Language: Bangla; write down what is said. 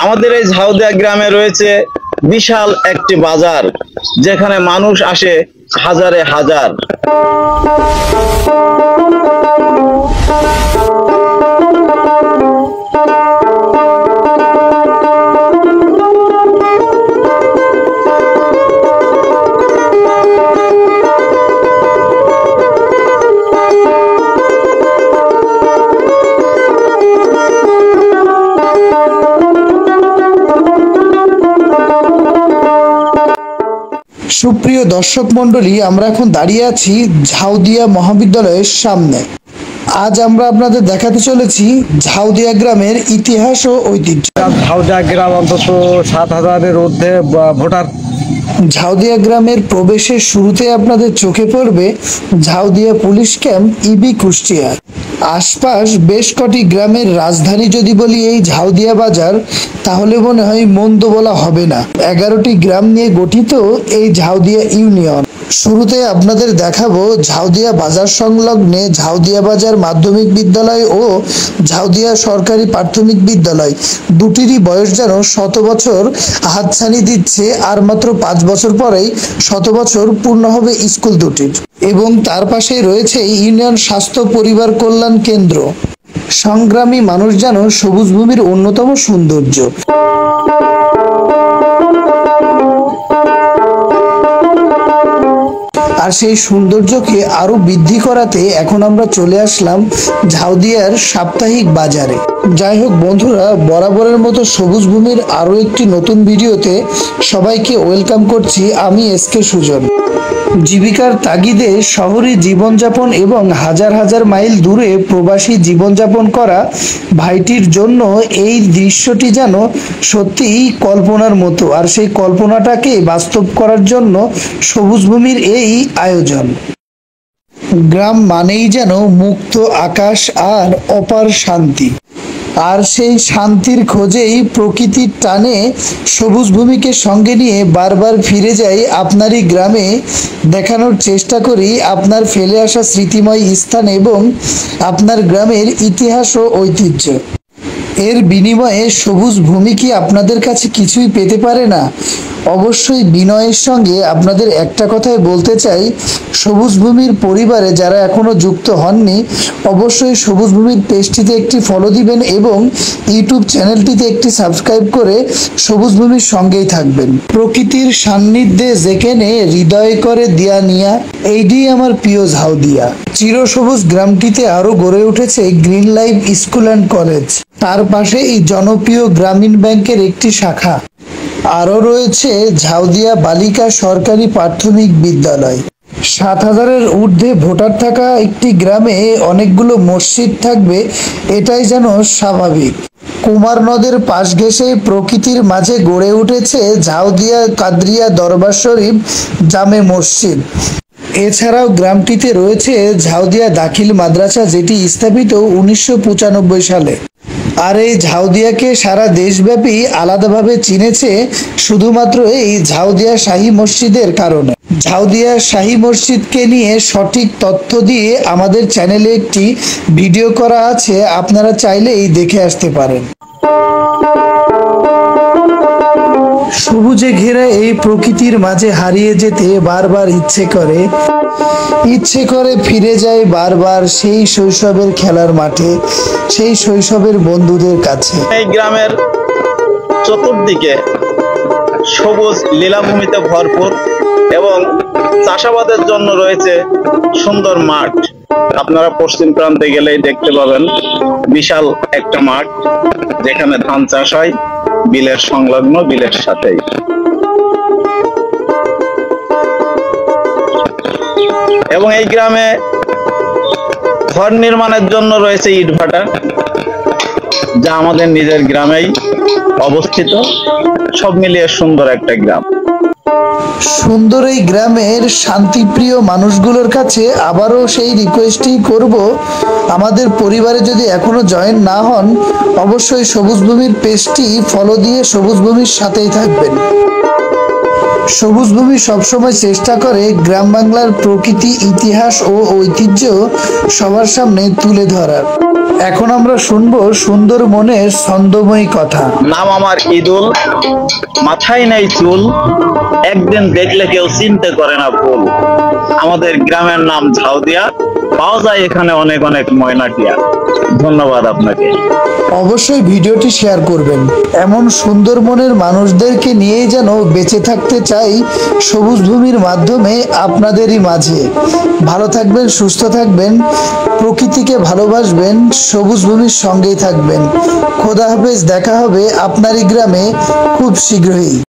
আমাদের এই ঝাউদিয়া গ্রামে রয়েছে বিশাল একটি বাজার, যেখানে মানুষ আসে হাজারে হাজার। সুপ্রিয় দর্শক মণ্ডলী, আমরা এখন দাঁড়িয়ে আছি ঝাউদিয়া মহাবিদ্যালয়ের সামনে। আজ আমরা আপনাদের দেখাতে চলেছি ঝাউদিয়া গ্রামের ইতিহাস ও ঐতিহ্য। ঝাউদিয়া গ্রাম অন্তত 7,000-এর ঊর্ধ্বে ভোটার। ঝাউদিয়া গ্রামের প্রবেশের শুরুতে আপনাদের চোখে পড়বে ঝাউদিয়া পুলিশ ক্যাম্প ইবি কুষ্টিয়া। আশপাশ বেশ কটি গ্রামের রাজধানী যদি বলি এই ঝাউদিয়া বাজার, তাহলে মনে হয় মন্দ বলা হবে না। 11টি গ্রাম নিয়ে গঠিত এই ঝাউদিয়া ইউনিয়ন। শুরুতে আপনাদের দেখাবো ঝাউদিয়া বাজার সংলগ্নে ঝাউদিয়া বাজার মাধ্যমিক বিদ্যালয় ও ঝাউদিয়া সরকারি প্রাথমিক বিদ্যালয়, দুটিরই বয়স যেন 100 বছর হাতছানি দিচ্ছে। আর মাত্র 5 বছর পরেই 100 বছর পূর্ণ হবে স্কুল দুটির। এবং তার পাশে রয়েছে ইউনিয়ন স্বাস্থ্য পরিবার কল্যাণ কেন্দ্র। সংগ্রামী মানুষ যেন সবুজ ভূমির অন্যতম সৌন্দর্য। আর সেই সৌন্দর্যকে আরো বৃদ্ধি করাতে এখন আমরা চলে আসলাম ঝাউদিয়ার সাপ্তাহিক বাজারে। যাই হোক বন্ধুরা, বরাবরের মতো সবুজ ভূমির আরো একটি নতুন ভিডিওতে সবাইকে ওয়েলকাম করছি। আমি এসকে সুজন। জীবিকার তাগিদে শহরে জীবনযাপন এবং হাজার হাজার মাইল দূরে প্রবাসী জীবনযাপন করা ভাইটির জন্য এই দৃশ্যটি যেন সত্যিই কল্পনার মতো। আর সেই কল্পনাটাকে বাস্তব করার জন্য সবুজ ভূমির এই আয়োজন। গ্রাম মানেই যেন মুক্ত আকাশ আর অপার শান্তি। আর সেই শান্তির খোঁজেই প্রকৃতির টানে সবুজ ভূমিকে সঙ্গে নিয়ে বারবার ফিরে যাই আপনারই গ্রামে, দেখানোর চেষ্টা করি আপনার ফেলে আসা স্মৃতিময় স্থান এবং আপনার গ্রামের ইতিহাস ও ঐতিহ্য। এর বিনিময়ে সবুজ ভূমি কি আপনাদের কাছে কিছুই পেতে পারে না? অবশ্যই বিনয়ের সঙ্গে আপনাদের একটা কথাই বলতে চাই, সবুজ ভূমির পরিবারে যারা এখনো যুক্ত হননি, অবশ্যই সবুজ ভূমির পেজটিতে একটি ফলো দিবেন এবং ইউটিউব চ্যানেলটিতে একটি সাবস্ক্রাইব করে সবুজ ভূমির সঙ্গেই থাকবেন। প্রকৃতির সান্নিধ্যে যেখানে হৃদয় করে দিয়া নিয়া, এইটি আমার প্রিয় ঝাউদিয়া। চিরসবুজ গ্রামটিতে আরো গড়ে উঠেছে green life school and college. তার পাশে এই জনপ্রিয় গ্রামীণ ব্যাংকের একটি শাখা। আরও রয়েছে ঝাউদিয়া বালিকা সরকারি প্রাথমিক বিদ্যালয়। 7,000-এর ঊর্ধ্বে ভোটার থাকা একটি গ্রামে অনেকগুলো মসজিদ থাকবে, এটাই যেন স্বাভাবিক। কুমার নদের পাশ ঘেঁষে প্রকৃতির মাঝে গড়ে উঠেছে ঝাউদিয়া কাদরিয়া দরবার শরীফ জামে মসজিদ। এছাড়াও গ্রামটিতে রয়েছে ঝাউদিয়া দাখিল মাদ্রাসা, যেটি স্থাপিত 1995 সালে। আর এই ঝাউদিয়াকে সারা দেশব্যাপী আলাদাভাবে চিনেছে শুধুমাত্র এই ঝাউদিয়া শাহী মসজিদের কারণে। ঝাউদিয়া শাহী মসজিদকে নিয়ে সঠিক তথ্য দিয়ে আমাদের চ্যানেলে একটি ভিডিও করা আছে, আপনারা চাইলেই দেখে আসতে পারেন। সবুজে ঘেরা এই প্রকৃতির মাঝে হারিয়ে যেতে বারবার ইচ্ছে করে ফিরে যায় বারবার সেই শৈশবের খেলার মাঠে, সেই শৈশবের বন্ধুদের কাছে। এই গ্রামের চতুর্দিকে সবুজ লীলাভূমিতে ভরপুর এবং চাষাবাদের জন্য রয়েছে সুন্দর মাঠ। আপনারা পশ্চিম প্রান্তে গেলেই দেখতে পাবেন বিশাল একটা মাঠ, যেখানে ধান চাষ হয় বিলের সংলগ্ন, বিলের সাথেই। এবং এই গ্রামে ঘর নির্মাণের জন্য রয়েছে ইটভাটা, যা আমাদের নিজের গ্রামেই অবস্থিত। সব মিলিয়ে সুন্দর একটা গ্রাম। সুন্দর এই গ্রামের শান্তিপ্রিয় মানুষগুলোর কাছে আবারও সেই রিকোয়েস্টই করব, আমাদের পরিবারে যদি এখনো জয়েন না হন, অবশ্যই সবুজ ভূমির পেজটি ফলো দিয়ে সবুজ ভূমির সাথেই থাকবেন। সবুজ ভূমি সবসময় চেষ্টা করে গ্রাম বাংলার প্রকৃতি, ইতিহাস ও ঐতিহ্য সবার সামনে তুলে ধরার। এখন আমরা শুনবো সুন্দর মনের ছন্দময়ী কথা। নাম আমার ঈদুল, মাথায় নাই চুল, একদিন দেখলে কেউ চিনতে করে না ভুল। আমাদের গ্রামের নাম ঝাউদিয়া, পাওয়া যায় এখানে অনেক অনেক ময়নাটিয়া। ধন্যবাদ আপনাকে। অবশ্যই ভিডিওটি শেয়ার করবেন। এমন সুন্দর মনের মানুষদেরকে নিয়েই যেন বেঁচে থাকতে চাই সবুজ ভূমির মাধ্যমে আপনাদেরই মাঝে। ভালো থাকবেন, সুস্থ থাকবেন, প্রকৃতিকে ভালোবাসবেন, সবুজ ভূমির সঙ্গেই থাকবেন। খোদা হাফেজ, দেখা হবে আপনারই গ্রামে খুব শীঘ্রই।